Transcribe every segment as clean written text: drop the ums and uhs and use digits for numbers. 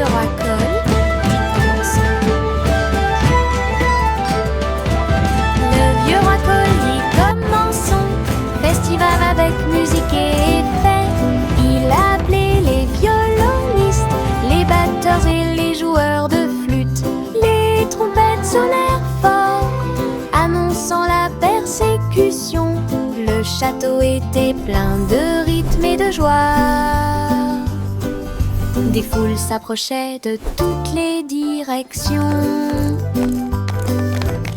vieux roi colle, dit commençons. Le vieux roi colle dit commençons. Festival avec musique et effet. Il a appelé les violonistes, les batteurs et les joueurs de flûte. Les trompettes sonnèrent fort, annonçant la persécution. Le château était plein de rythme et de joie. Des foules s'approchaient de toutes les directions.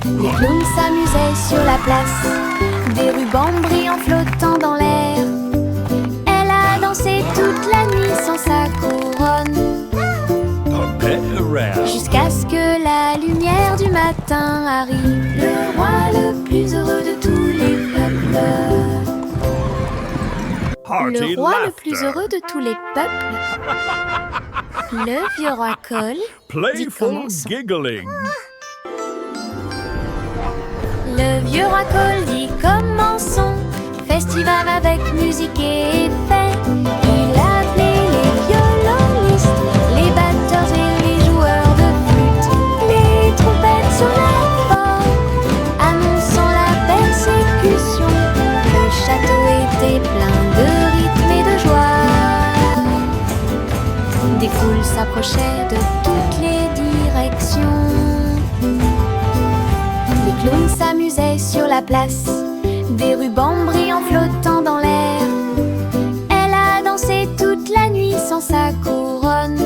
Les clowns s'amusaient sur la place, des rubans brillants flottant dans l'air. Elle a dansé toute la nuit sans sa couronne, jusqu'à ce que la lumière du matin arrive. Le roi le plus heureux de tous les peuples. Le roi le plus heureux de tous les peuples. Le vieux roi colle, dit commençons. Le vieux roi colle dit commençons. Festival avec musique et effet. Il a appelé les violonistes, les batteurs et les joueurs de flûte. Les trompettes sonnèrent fort, annonçant la persécution. Le château était plein de rythme et de joie. Des foules s'approchaient de toutes les directions. Les clowns s'amusaient sur la place, des rubans brillants flottant dans l'air. Elle a dansé toute la nuit sans sa couronne,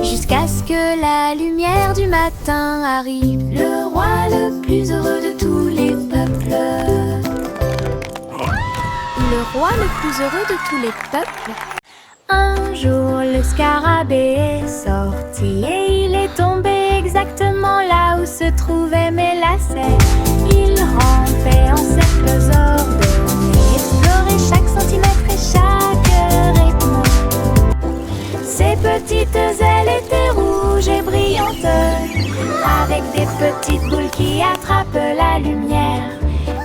jusqu'à ce que la lumière du matin arrive. Le roi le plus heureux de tous les peuples. Le roi le plus heureux de tous les peuples. Un jour le scarabée est sorti et il est tombé exactement là où se trouvaient mes lacets. Il rampait en cercles ordonnés, explorait chaque centimètre et chaque rythme. Ses petites ailes étaient rouges et brillantes, avec des petites boules qui attrapent la lumière.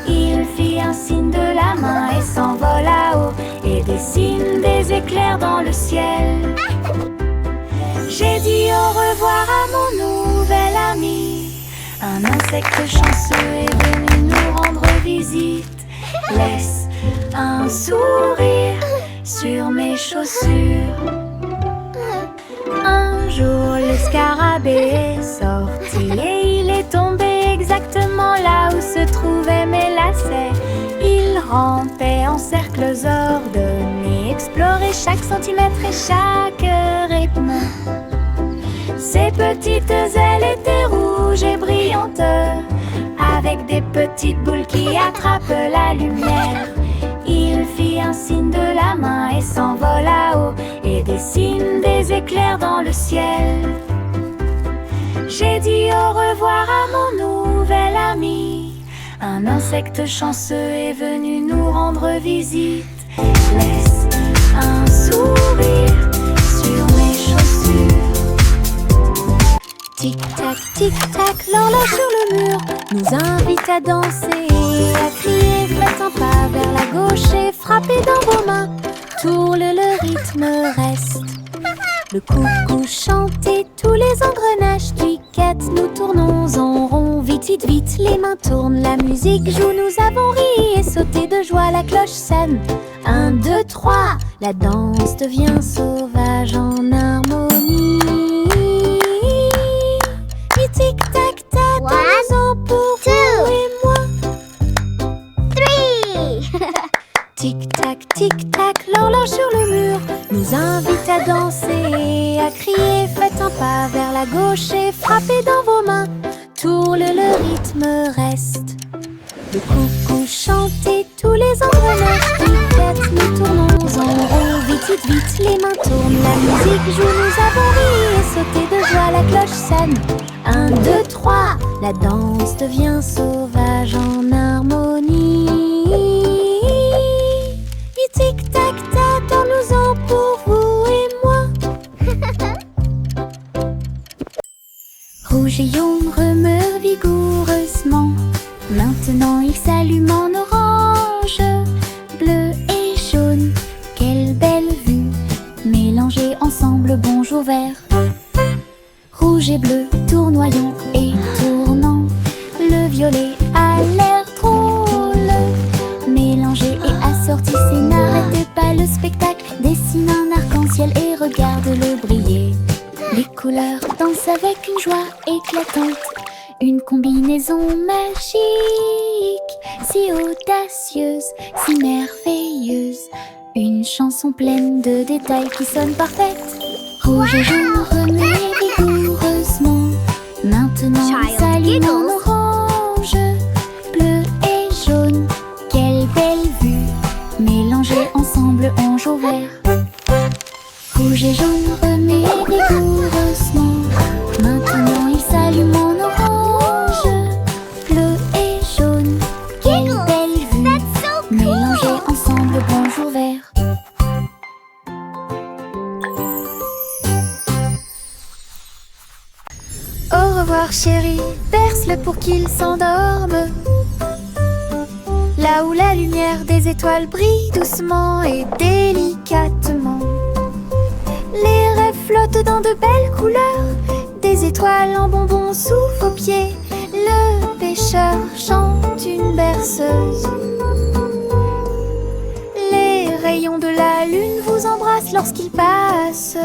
Il fit un signe de la main et s'envola haut et dessine des éclairs dans le ciel. J'ai dit au revoir à mon nouvel ami. Un insecte chanceux est venu nous rendre visite. Laisse un sourire sur mes chaussures. Un jour le scarabée est sorti et il est tombé exactement là où se trouvaient mes lacets. Il rampait en cercles ordonnés, explorait chaque centimètre et chaque rythme. Ses petites ailes étaient rouges et brillantes, avec des petites boules qui attrapent la lumière. Il fit un signe de la main et s'envola haut et dessine des éclairs dans le ciel. J'ai dit au revoir à mon nouvel ami. Un insecte chanceux est venu nous rendre visite. Laisse un sourire sur mes chaussures. Tic-tac, l'horloge sur le mur nous invite à danser et à crier. Faites un pas vers la gauche et frappez dans vos mains. Tourne, le rythme reste. Le coucou chante et tous les engrenages cliquettent. Nous tournons en rond, vite, vite, vite. Les mains tournent, la musique joue. Nous avons ri et sauté de joie. La cloche sonne. 1, 2, 3. La danse devient sauvage en harmonie. Tic tac tac, dansons pour vous et moi. 3. Tic tac, l'horloge sur le mur nous invite à danser et à crier. Faites un pas vers la gauche et frappez dans vos mains. Tourne, le rythme reste. Le coucou chante et tous les engrenages cliquettent. Nous tournons en rond, vite, vite, vite. Les mains tournent, la musique joue. Nous avons ri et sauté de joie. La cloche sonne. 1, 2, 3. La danse devient sauvage en harmonie. Tic tac tac, tournons-en pour vous et moi. Rouge et ombre meurent vigoureusement. Maintenant il s'allume en orange. Bleu et jaune, quelle belle vue, mélangée ensemble bonjour vert. Rouge et bleu, tournoyant et tournant. Le violet a l'air drôle. Mélangé et assorti, c'est n'arrêtez pas le spectacle. Dessine un arc-en-ciel et regarde-le briller. Les couleurs dansent avec une joie éclatante. Une combinaison magique, si audacieuse, si merveilleuse. Une chanson pleine de détails qui sonne parfaite. Rouge et jaune remués vigoureusement. Maintenant il s'allume en orange. Bleu et jaune, quelle belle vue. Mélangés ensemble en jour vert. Rouge et jaune remués vigoureusement. Maintenant il s'allume en orange. Bleu et jaune, quelle belle vue. Mélangés ensemble bonjour vert. Au revoir chéri, berce-le pour qu'il s'endorme. Là où la lumière des étoiles brille doucement et délicatement. Les rêves flottent dans de belles couleurs. Des étoiles en bonbons sous vos pieds. Le pêcheur chante une berceuse. Les rayons de la lune vous embrassent lorsqu'il passe.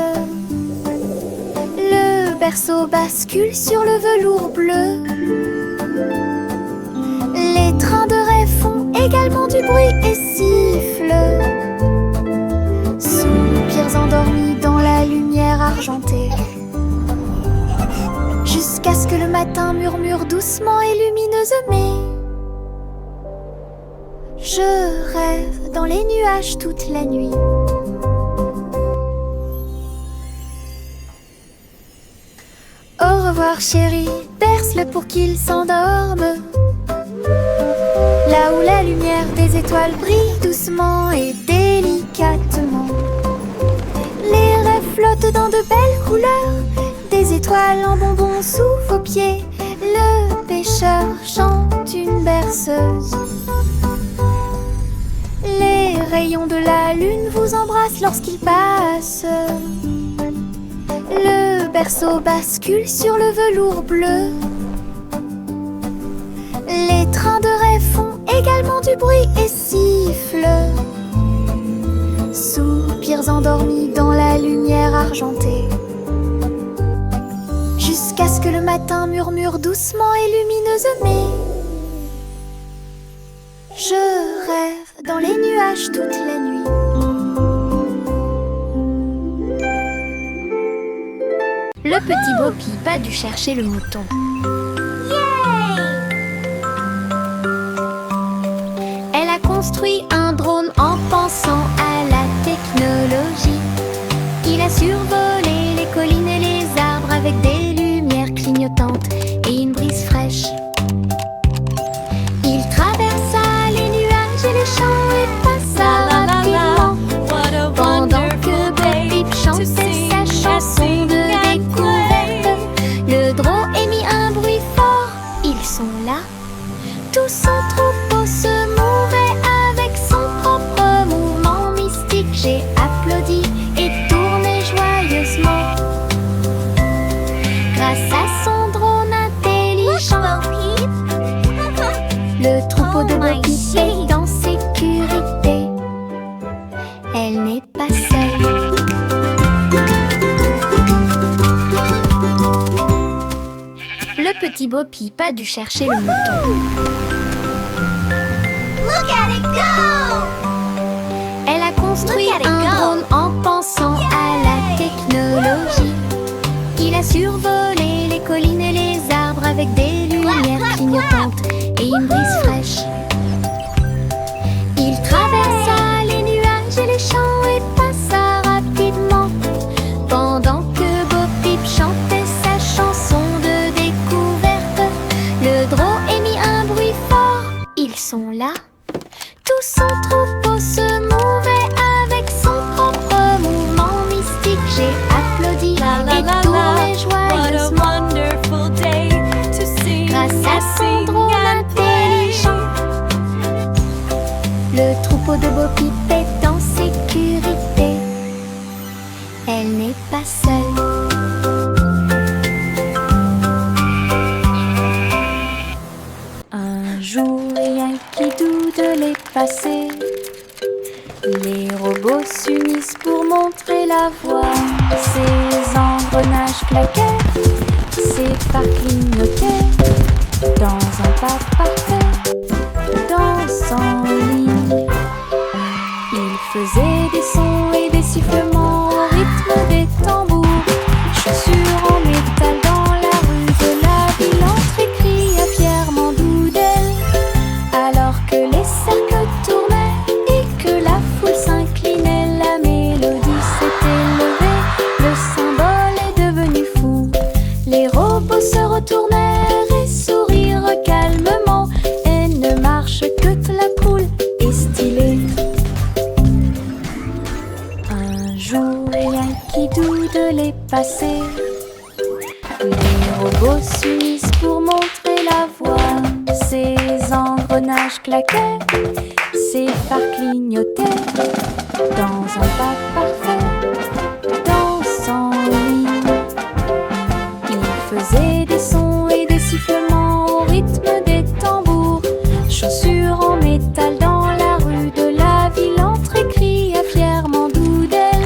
Le berceau bascule sur le velours bleu. Les trains de rêve font également du bruit et sifflent. Soupirs endormis dans la lumière argentée. Jusqu'à ce que le matin murmure doucement et lumineuse. Mais je rêve dans les nuages toute la nuit. Au revoir chéri, berce-le pour qu'il s'endorme. Là où la lumière des étoiles brille doucement et délicatement. Les rêves flottent dans de belles couleurs. Des étoiles en bonbons sous vos pieds. Le pêcheur chante une berceuse. Les rayons de la lune vous embrassent lorsqu'il passe. Le berceau bascule sur le velours bleu. Les trains de rêve font également du bruit et sifflent. Soupirs endormis dans la lumière argentée. Jusqu'à ce que le matin murmure doucement et lumineuse. Mais je rêve dans les nuages toute la nuit. Le petit Bo Peep a dû chercher le mouton. Elle a construit un drone en pensant à la technologie. Il a survolé les collines et les arbres avec des lumières clignotantes et une brise fraîche. Il traversa les nuages et les champs et passa rapidement pendant que Bo Peep chantait sa chanson de découverte. Le drone émit un bruit fort. Ils sont là. Tout son troupeau se mouvait avec son propre mouvement mystique. J'ai applaudi et tourné joyeusement. Grâce à son drone intelligent, le troupeau de Bo Peep est en sécurité. Elle n'est pas seule. Le petit Bo Peep a dû chercher le mouton. Look at it go! Elle a construit un drone en pensant à la technologie. Il a survolé les collines et les arbres avec des lumières clignotantes et une brise fraîche. Il traversa les nuages et les champs et passa rapidement pendant que Bo Peep chantait sa chanson de découverte. Le drone émit un bruit fort. Ils sont là. Tout son troupeau se mouvait avec son propre mouvement mystique. J'ai applaudi et tourné joyeusement. Grâce à son drone intelligent, le troupeau de Bo Peep est en sécurité. Elle n'est n'est pas seul. Un jour, rien qui doute les passés. Les robots s'unissent pour montrer la voie. Ces engrenages claquaient, ces phares clignotaient. Dans un pas parfait, dansant en ligne, ils faisaient des sons et des sifflements au rythme des tambours. Chaussures en métal dans la rue de la ville, entrée cria fièrement d'Oudel. Alors que les cercles tournaient et que la foule s'inclinait, la mélodie s'était levée, le symbole est devenu fou. Les robots se retournèrent et sourirent calmement, et ne marche que la poule est stylée. Un jour, rien qui doute les passés. Les robots s'unissent pour montrer la voie. Ces engrenages claquaient, ces phares clignotaient. Dans un pas parfait, dansant en ligne, ils faisaient des sons et des sifflements au rythme des tambours. Chaussures en métal dans la rue de la ville, entrée cria fièrement d'Oudel.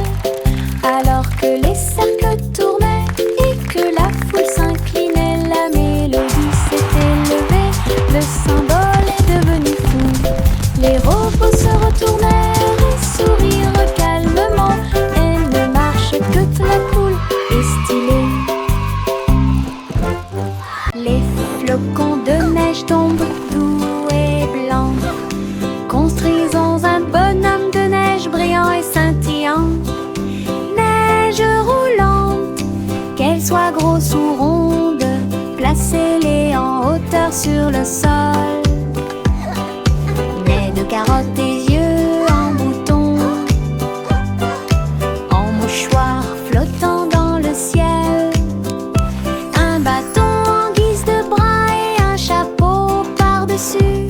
Alors que les cercles tournaient et que la foule s'inclinait, la mélodie s'était levée, le symbole est devenu fou. Les robots se retournèrent et sourirent calmement, et ne marche que la poule est stylée. Les flocons de neige tombent doux et blancs. Construisons un bonhomme de neige brillant et scintillant. Neige roulante, qu'elle soit grosse ou ronde, placez-les en hauteur sur le sol. Nez de carottes et yeux en bouton, en mouchoir flottant dans le ciel. Un bâton en guise de bras et un chapeau par-dessus.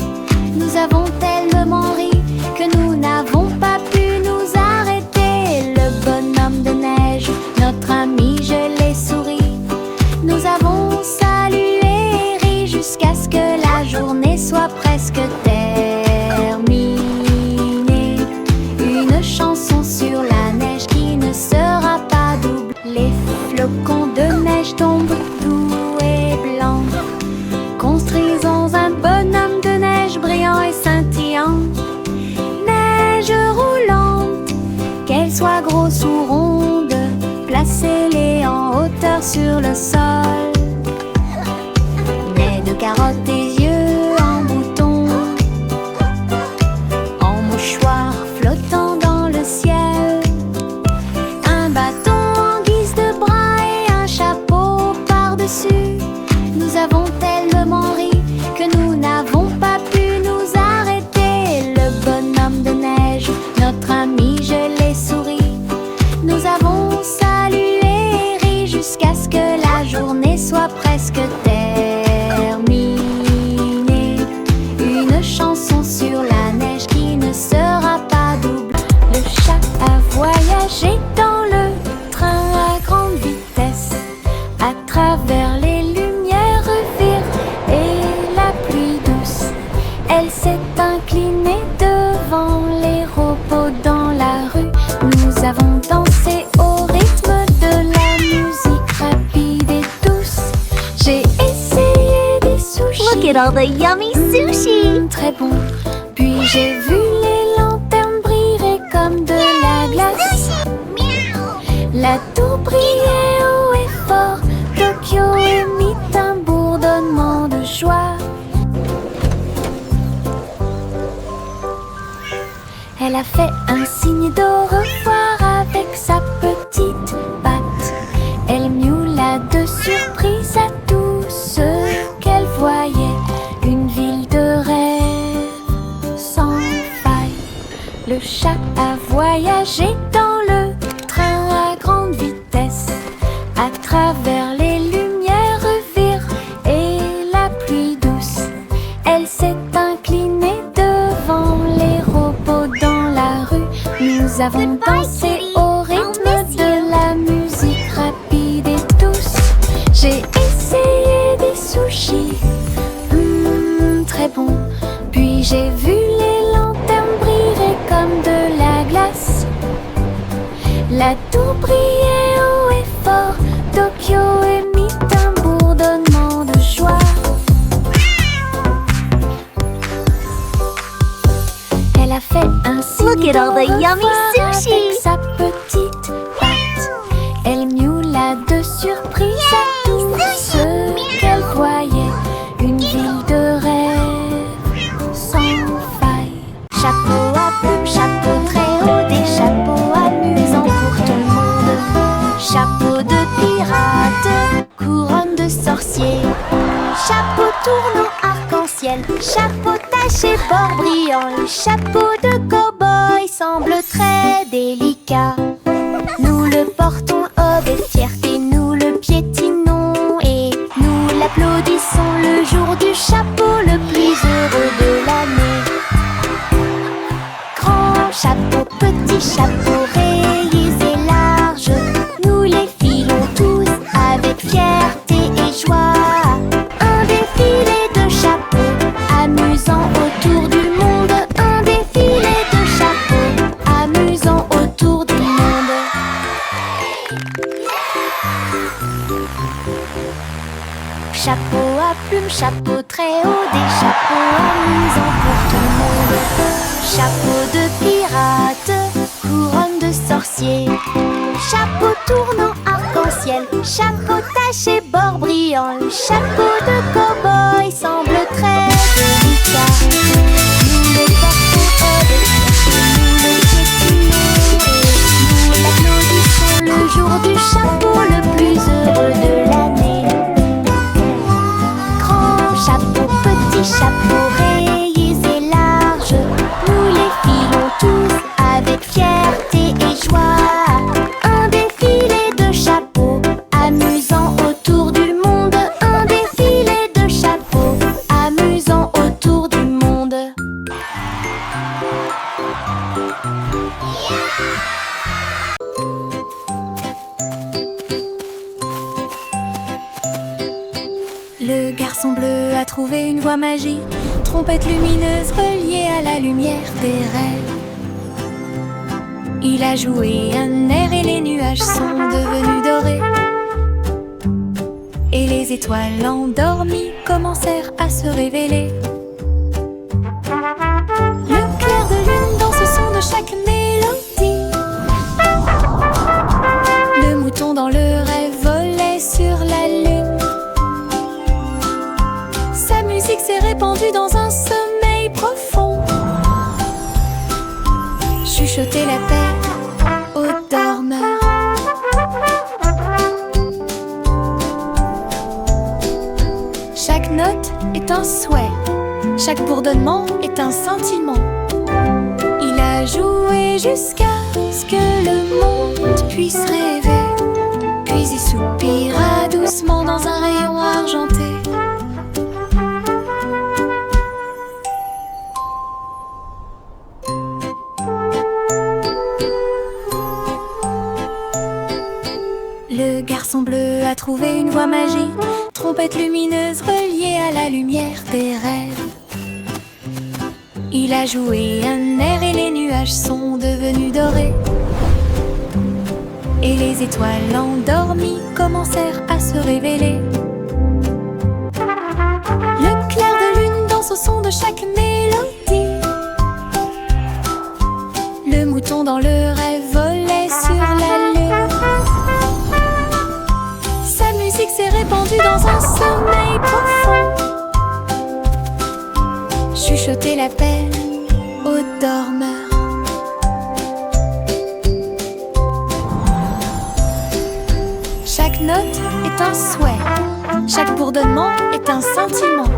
Nous avons tellement ri que nous n'avons pas pu nous arrêter. Le bonhomme de neige, notre ami, je l'ai souri. Nous avons salué et ri jusqu'à ce que la journée soit presque terminée. Une chanson sur la neige qui ne sera pas double. Les flocons de neige tombent doux et blancs. Construisons un bonhomme de neige brillant et scintillant. Neige roulante, qu'elle soit grosse ou ronde, placez-les en hauteur sur le sol. Nez de carottes et yeux en bouton, en mouchoir flottant dans le ciel. Un bâton en guise de bras et un chapeau par-dessus. Nous avons tellement ri que nous n'avons pas pu nous arrêter. Le bonhomme de neige, notre ami, je l'ai souri. Nous avons salué et ri jusqu'à ce que la journée soit presque terminée. Une chanson sur la neige qui ne sera pas double. Le chat a voyagé dans le train à grande vitesse, à travers les lumières vives et la pluie douce. Elle s'est inclinée devant les robots dans la rue. Nous avons dansé au rythme de la musique rapide et douce. J'ai essayé des sushis. Look at all the yummy sushi! Très bon. Puis j'ai vu les lanternes briller comme de la glace. La tour brillait haut et fort. Tokyo émit un bourdonnement de joie. Elle a fait un signe d'au revoir avec sa petite patte. Elle miaula de surprise à tout ce qu'elle voyait. Une ville de rêve sans faille. Le chat a voyagé dans le train à grande vitesse, à travers les lumières vives et la pluie douce. Elle s'est inclinée devant les robots dans la rue. Nous avons dansé J'ai vu les lanternes briller comme de la glace. La tour brillait haut et fort. Tokyo émit un bourdonnement de joie. Elle a fait un signe. Look at all the yummy avec sushi. sa petite patte. Elle miaula de surprise à tout ce qu'elle voyait. Une ville de rêve sans faille. Chapeau à plumes, chapeau très haut, des chapeaux amusants pour tout le monde. Chapeau de pirate, couronne de sorcier. Chapeau tournant arc-en-ciel, chapeau taché bord brillant. Le chapeau de cow-boy semble très délicat. Nous le portons avec fierté, nous le piétinons et nous l'applaudissons le jour du chapeau le plus heureux de l'année. Grand chapeau, petit chapeau, rayés et larges, nous les filons tous avec fierté et joie. Un défilé de chapeaux, amusant autour du monde. Un défilé de chapeaux, amusant autour du monde. Chapeau à plumes, chapeau très haut, des chapeaux amusants pour tout le monde. Chapeau de pirate, couronne de sorcier. Chapeau tournant arc-en-ciel, chapeau taché bord brillant. Le chapeau de cow-boy semble très délicat. Nous le portons avec fierté, nous le piétinons et nous l'applaudissons le jour du chapeau le plus heureux de l'année. Grand chapeau, petit chapeau, rayés et larges, nous les filons tous avec fierté et joie. Un défilé de chapeaux, amusant autour du monde. Un défilé de chapeaux, amusant autour du monde. Le garçon bleu a trouvé une voie magique, trompette lumineuse reliée à la lumière des rêves. Il a joué un air et les nuages sont devenus dorés. Et les étoiles endormies commencèrent à se révéler. Le clair de lune dans ce son de chaque mélodie. Le mouton dans le rêve volait sur la lune. Sa musique s'est répandue dans un sommeil profond. Chuchoter la paix aux dormeurs. Chaque note est un souhait, chaque bourdonnement est un sentiment. Il a joué jusqu'à ce que le monde puisse rêver, puis il soupira doucement dans un rayon argenté. Le garçon bleu a trouvé une voie magique, trompette lumineuse reliée à la lumière des rêves. Il a joué un air et les nuages sont devenus dorés. Et les étoiles endormies commencèrent à se révéler. Le clair de lune danse au son de chaque mélodie. Le mouton dans le rêve volait sur la lune. Sa musique s'est répandue dans un sommeil profond. Chuchoter la paix aux dormeurs. Chaque note est un souhait, chaque bourdonnement est un sentiment.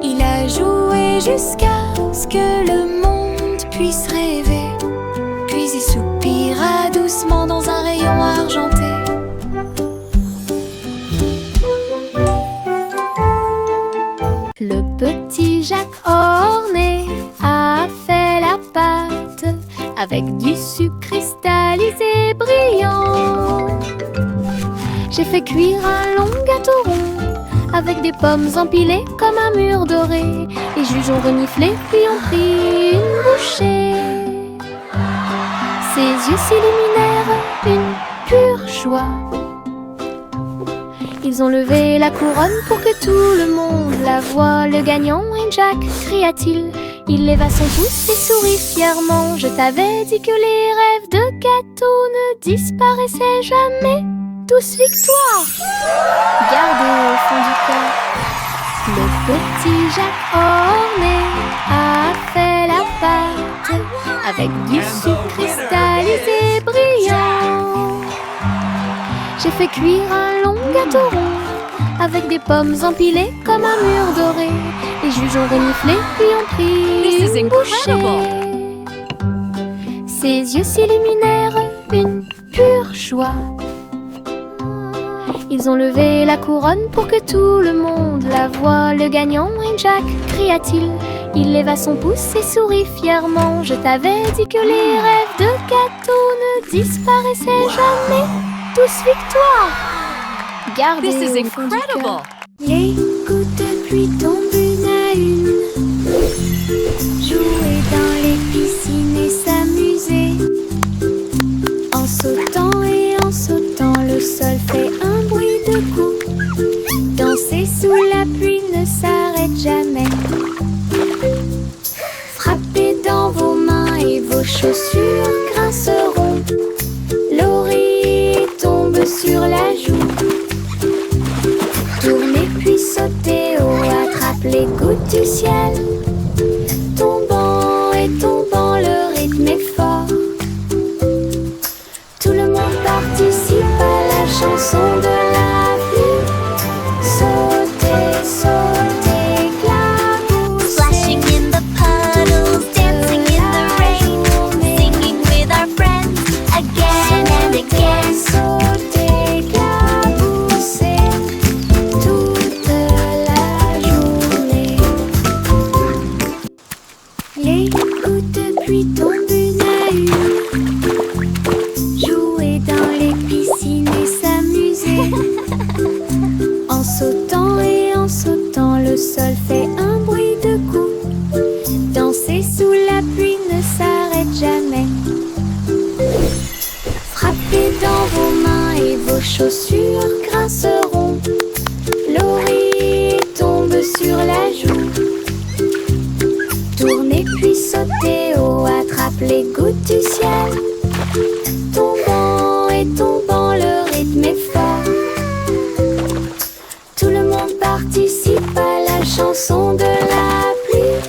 Il a joué jusqu'à ce que le monde puisse rêver, puis il soupira doucement dans un rayon argenté. Le petit Jacques orné a fait la pâte avec du sucre cristallisé brillant. J'ai fait cuire un long gâteau rond avec des pommes empilées comme un mur doré. Les juges ont reniflé puis ont pris une bouchée. Ses yeux s'illuminèrent une pure joie. Ils ont levé la couronne pour que tout le monde la voie. Le gagnant est Jack, cria-t-il. Il leva son pouce et sourit fièrement. Je t'avais dit que les rêves de gâteau ne disparaissaient jamais. Tous victoire! Gardez au fond du cœur. Le petit Jack orné a fait la pâte avec du sucre cristallisé brillant. J'ai fait cuire un long gâteau rond avec des pommes empilées comme un mur doré. Les juges ont reniflé puis ont pris une bouchée. Ses yeux s'illuminèrent une pure joie. Ils ont levé la couronne pour que tout le monde la voie. Le gagnant est Jack, cria-t-il. Il leva son pouce et sourit fièrement. Je t'avais dit que les rêves de gâteau ne disparaissaient jamais. Tous victoire! Gardez This is au fond du incredible! cœur. Les gouttes de pluie tombent une à une. Jouer dans les piscines et s'amuser. En sautant et en sautant, le sol fait un bruit de coups. Danser sous la pluie ne s'arrête jamais. Frappez dans vos mains et vos chaussures grinceront. L'oreiller tombe sur la joue. Tournez puis sautez haut, attrape les gouttes du ciel. Tombant et tombant, le rythme est fort. Tout le monde participe à la chanson de la pluie. Sautez, sautez, éclaboussez. Splashing in the puddles, dancing in the rain, singing with our friends again and again. Sautez, éclaboussez toute la journée. Les gouttes de pluie tombent une à une. Jouer dans les piscines et s'amuser. En sautant et en sautant, le sol fait un bruit de coups. Danser sous la pluie ne s'arrête jamais. Frappez dans vos mains et vos chaussures grinceront. L'oreiller tombe sur la joue. Tournez puis sautez haut, attrape les gouttes du ciel. Tombant et tombant, le rythme est fort. Tout le monde participe à la chanson de la pluie.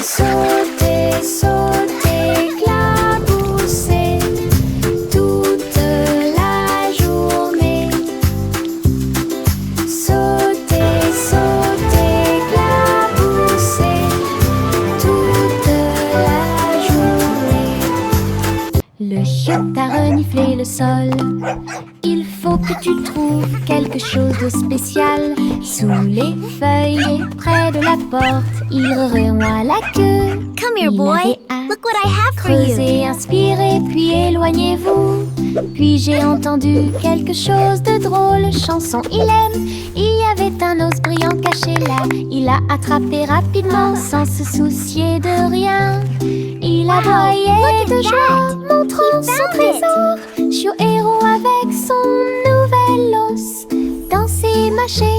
Sautez, sautez, éclaboussez toute la journée. Sautez, sautez, éclaboussez toute la journée. Le chiotte a reniflé le sol. Il faut que tu trouves quelque chose de spécial. Sous les feuilles et près de la porte, il remuait la queue. Come here, Il boy. avait hâte. Look what I have for you. Creusez, inspirez, puis éloignez-vous. Puis j'ai entendu quelque chose de drôle. Chanson, il aime. Il y avait un os brillant caché là. Il l'a attrapé rapidement sans se soucier de rien. Il aboyait de joie, montrant son trésor. Chiot héros avec son nouvel os. Danser, mâcher,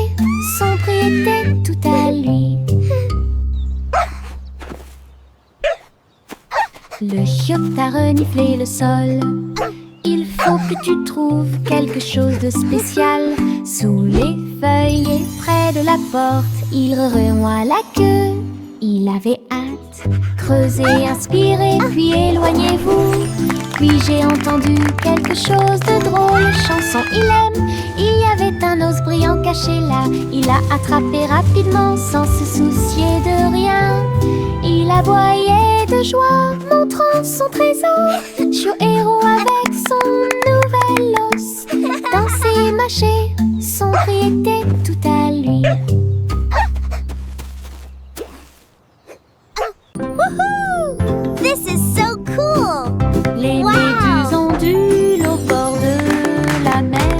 son prix était tout à lui. Le chiotte a reniflé le sol. Il faut que tu trouves quelque chose de spécial. Sous les feuilles et près de la porte, il remuait la queue. Il avait hâte. Creusez, inspirez, puis éloignez-vous. Puis j'ai entendu quelque chose de drôle. Chanson, il aime. Il y avait un os brillant caché là. Il l'a attrapé rapidement sans se soucier de rien. Il aboyait de joie, montrant son trésor. Chiot héros avec son nouvel os. Danser, mâcher, son prix était tout à lui. Woohoo! This is so cool. Les Wow! méduses ondulent au bord de la mer,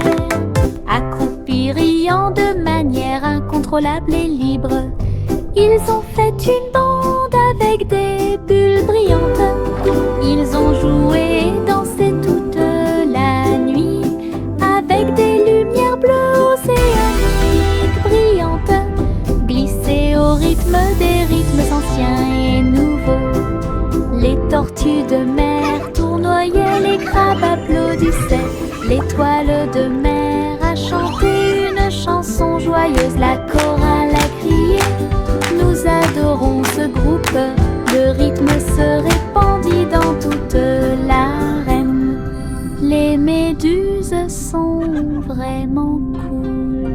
accroupies riant de manière incompressible. incontrôlables et libres. Ils ont fait une bande avec des bulles brillantes. Ils ont joué et dansé toute la nuit avec des lumières bleues océaniques brillantes, glissées au rythme des rythmes anciens et nouveaux. Les tortues de mer tournoyaient, les crabes applaudissaient. L'étoile de mer a chanté une chanson joyeuse, la chorale a crié. Nous adorons ce groupe, le rythme se répandit dans toute l'arène. Les méduses sont vraiment cool.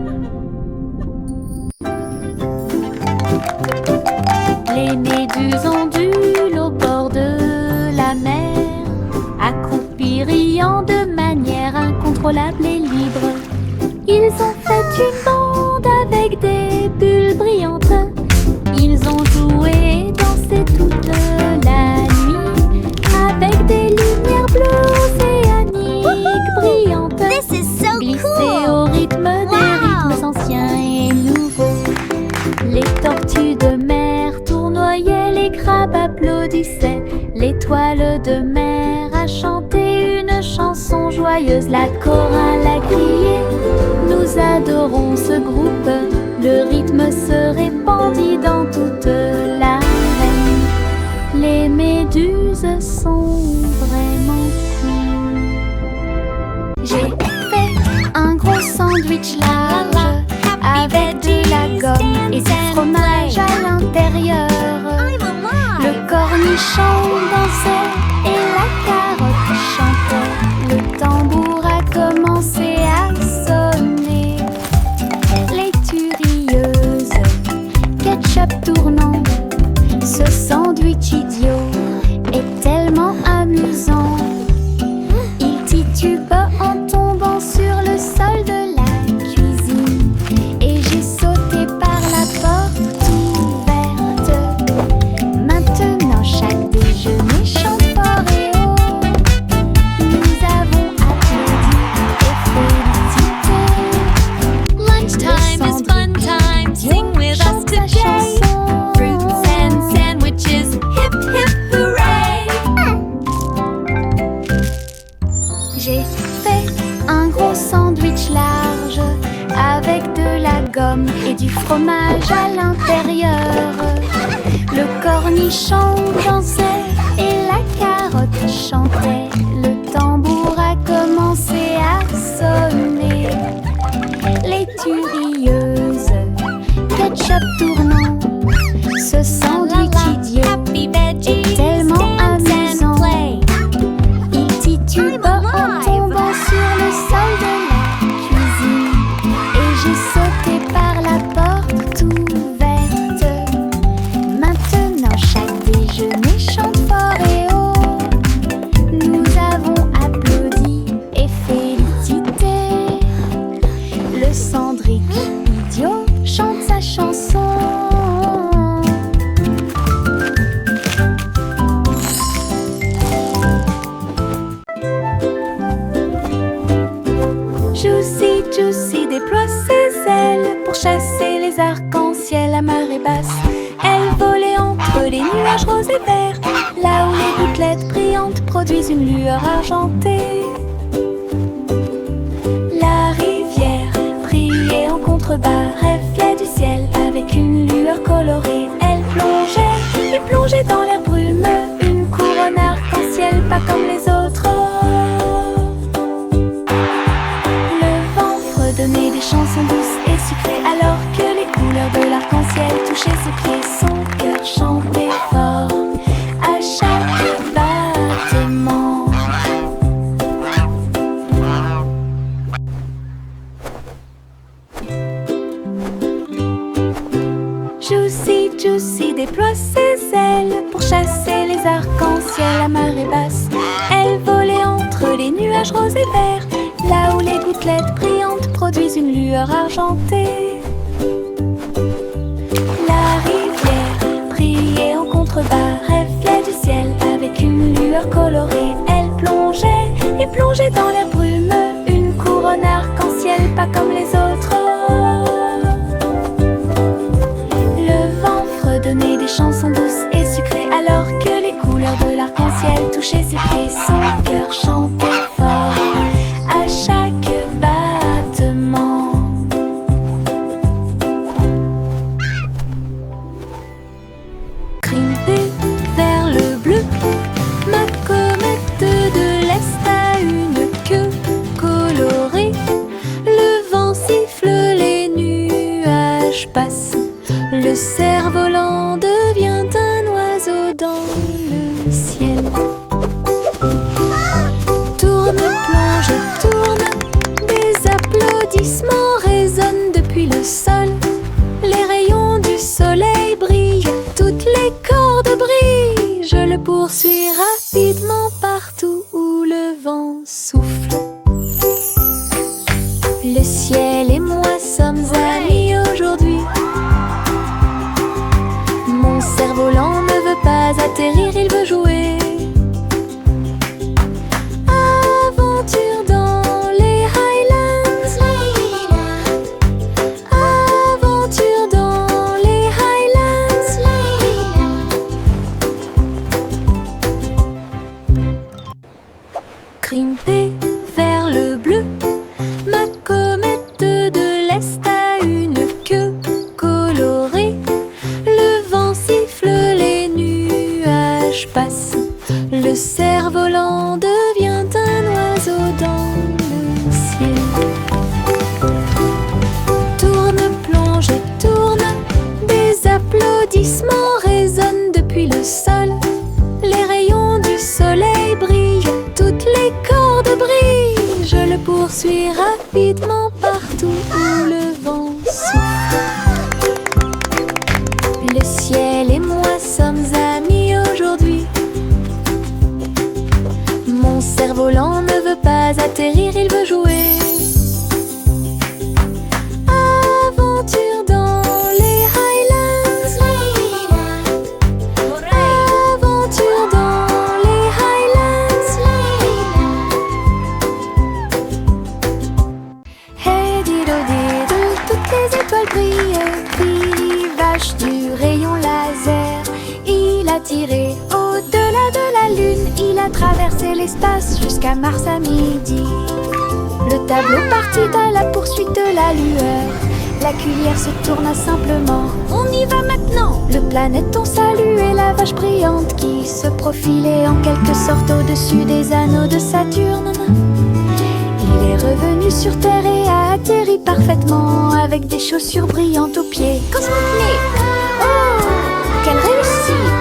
Les méduses ondulent au bord de la mer, accroupies, riant de manière incontrôlable et libre. Ils ont fait une bande avec des bulles brillantes. Ils ont joué et dansé toute la nuit avec des lumières bleues océaniques brillantes, This is so glissées cool! au rythme des rythmes anciens et nouveaux. Les tortues de mer tournoyaient, les crabes applaudissaient. L'étoile de mer a chanté une chanson joyeuse, la chorale a crié. Nous adorons ce groupe, le rythme se répandit dans toute l'arène. Les méduses sont vraiment cool. J'ai fait un gros sandwich large avec de la gomme et du fromage à l'intérieur. I'm alive! Le cornichon dansait et la carotte chantait. Le tambour a commencé à sonner. Les turieuses, ketchup tournant. Ce sandwich idiot est tellement amusant. Il titube en tombant sur le sol de la cuisine. Et j'ai sauté par la porte ouverte. Maintenant chaque déjeuner chante fort et haut. Nous avons applaudi et félicité. Lunchtime is fun time. Sing with us Chante sa today. chanson. Fruits and sandwiches. Hip hip hooray! J'ai fait un gros sandwich large avec de la gomme et du fromage à l'intérieur. Le cornichon dansait et la carotte chantait. Le tambour a commencé à sonner. Les turieuses, ketchup tournant. Ce sandwich idiot Happy veggies. est tellement Dance and amusant. play. Il titube I'm en alive. tombant sur le sol de la cuisine. Et j'ai sauté par la porte ouverte. Maintenant chaque déjeuner chante fort et haut. Nous avons applaudi et félicité. Le cendric idiot chante sa chanson. Juicy, Juicy déploie ses ailes pour chasser les arcs-en-ciel à marée basse. Elle volait entre les nuages roses et verts, là où les gouttelettes brillantes produisent une lueur argentée. La rivière brillait en contrebas, reflet du ciel avec une lueur colorée. Elle plongeait et plongeait dans l'air brumeux, une couronne arc-en-ciel pas comme les autres. Le vent fredonnait des chansons douces et sucrées alors que les couleurs de l'arc-en-ciel touchaient ses pieds. Son cœur chantait fort à chaque battement. Juicy, Juicy déploie ses ailes pour chasser les arcs-en-ciel à marée basse. Elle volait entre les nuages roses et verts, là où les gouttelettes brillantes produisent une lueur argentée. La rivière brillait en contrebas, reflet du ciel avec une lueur colorée. Elle plongeait et plongeait dans l'air brumeux, une couronne arc-en-ciel pas comme les autres. touchait ses pieds, son cœur chantait fort à chaque battement. Crimpée vers le bleu, ma comète de l'Est a une queue colorée. Le vent siffle, les nuages passent. Le cerf-volant devient un oiseau dans le ciel. Tourne, plonge, tourne, des applaudissements résonnent depuis le sol. Les rayons du soleil brillent, toutes les cordes brillent. Je le poursuis rapidement partout où le vent souffle. Le ciel et moi sommes amis aujourd'hui. Mon cerf-volant ne veut pas atterrir, il veut jouer. Aventure dans les Highlands. Aventure dans les Highlands. Crimpée vers le bleu, ma comète de l'Est a une queue colorée. Le vent siffle, les nuages passent. Le cerf-volant devient un oiseau dans le ciel. Tourne, plonge et tourne, des applaudissements résonnent depuis le sol. Les rayons du soleil brillent, toutes les cordes brillent. Je le poursuis rapidement partout où le vent souffle. Le ciel et moi sommes amis aujourd'hui. Mon cerf-volant ne veut pas atterrir, il veut jouer. Aventure dans les Highlands. Aventure dans les Highlands. Hey dido dido, toutes les étoiles brillent. Billy Vache du rayon laser, il a tiré au-delà de la lune. Il a traversé l'espace jusqu'à Mars à midi. Le tableau partit à la poursuite de la lueur. La cuillère se tourna simplement. On y va maintenant. Le planéton saluait la vache brillante qui se profilait en quelque sorte au-dessus des anneaux de Saturne. Il est revenu sur Terre et a atterri parfaitement avec des chaussures brillantes aux pieds. Cosmoclé! Oh, quelle réussite!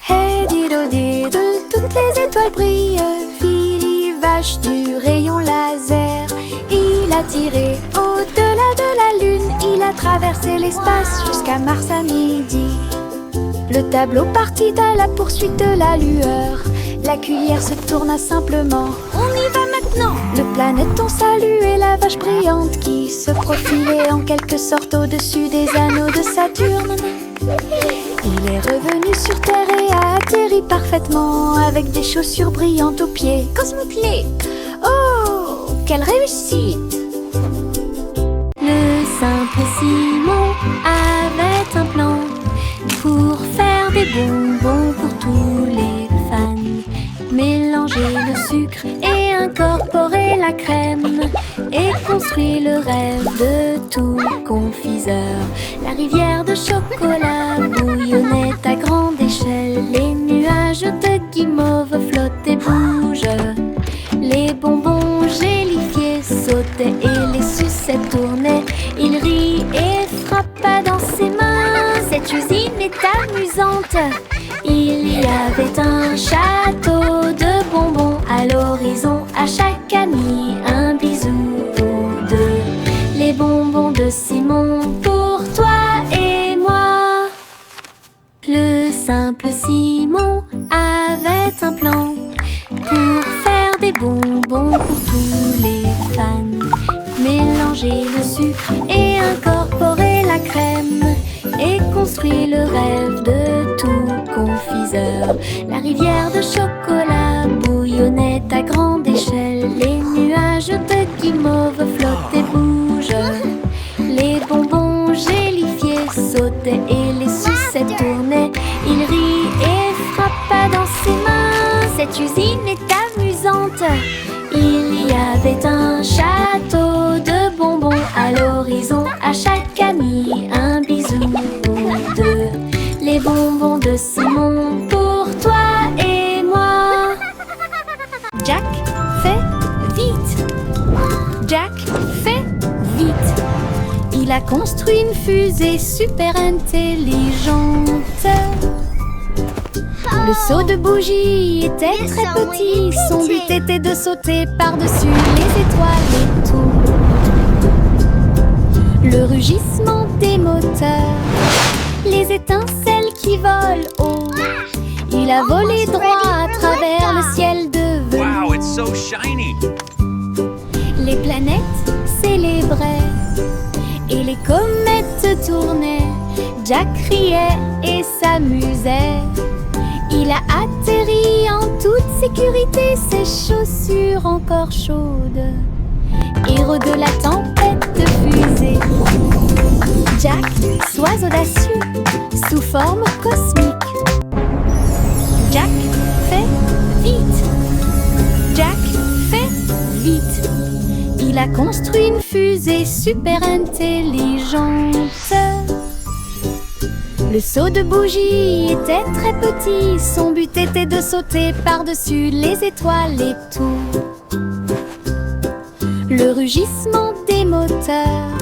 Hey dido dido, toutes les étoiles brillent. Billy Vache du rayon laser, il a tiré au-delà de la lune. Il a traversé l'espace jusqu'à Mars à midi. Le tableau partit à la poursuite de la lueur. La cuillère se tourna simplement. On y va maintenant. Le planéton saluait la vache brillante qui se profilait en quelque sorte au-dessus des anneaux de Saturne. Il est revenu sur Terre et a atterri parfaitement avec des chaussures brillantes aux pieds. Cosmoclé! Oh, quelle réussite! Le simple Simon avait un plan pour faire des bonbons pour tous les fans. Mélanger le sucre et incorporer la crème et construire le rêve de tout confiseur. La rivière de chocolat bouillonnait à grande échelle. Les nuages de guimauve flottent et bougent. Les bonbons gélifiés sautaient et les sucettes tournaient. Il rit et frappa dans ses mains. Cette usine est amusante. Il y avait un château de bonbons à l'horizon. À chaque ami un bisou ou deux. Les bonbons de Simon pour toi et moi. Le simple Simon avait un plan pour faire des bonbons pour tous les fans. Mélanger le sucre et incorporer la crème et construire le rêve de tout confiseur. La rivière de chocolat bouillonnait à grande échelle. Les nuages de guimauve flottent et bougent. Les bonbons gélifiés sautaient et les sucettes tournaient. routine est amusante. Il y avait un château de bonbons à l'horizon. À chaque ami, un bisou ou deux. Les bonbons de Simon pour toi et moi. Jack fait vite. Jack fait vite. Il a construit une fusée super intelligente. Le seau de bougie était très petit. Son but était de sauter par-dessus les étoiles et tout. Le rugissement des moteurs, les étincelles qui volent haut. Il a volé droit à travers le ciel de velours. Wow, it's so shiny. Les planètes célébraient et les comètes tournaient. Jack riait et s'amusait. Il a atterri en toute sécurité, ses chaussures encore chaudes. Héros de la tempête de fusée. Jack, sois audacieux, sous forme cosmique. Jack fait vite. Jack fait vite. Il a construit une fusée super intelligente. Le seau de bougie était très petit. Son but était de sauter par-dessus les étoiles et tout. Le rugissement des moteurs,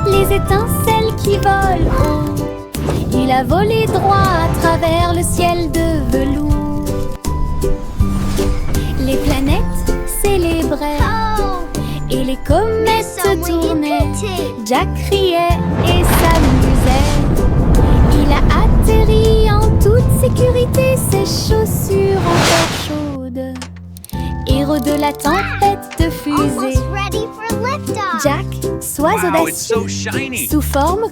les étincelles qui volent haut. Il a volé droit à travers le ciel de velours. Les planètes célébraient et les comètes tournaient. Jack riait et s'amusait. Il a atterri en toute sécurité, ses chaussures encore chaudes. Héros de la tempête de fusée. Almost ready for liftoff. Jack, sois Wow, it's audacieux, so shiny. sous forme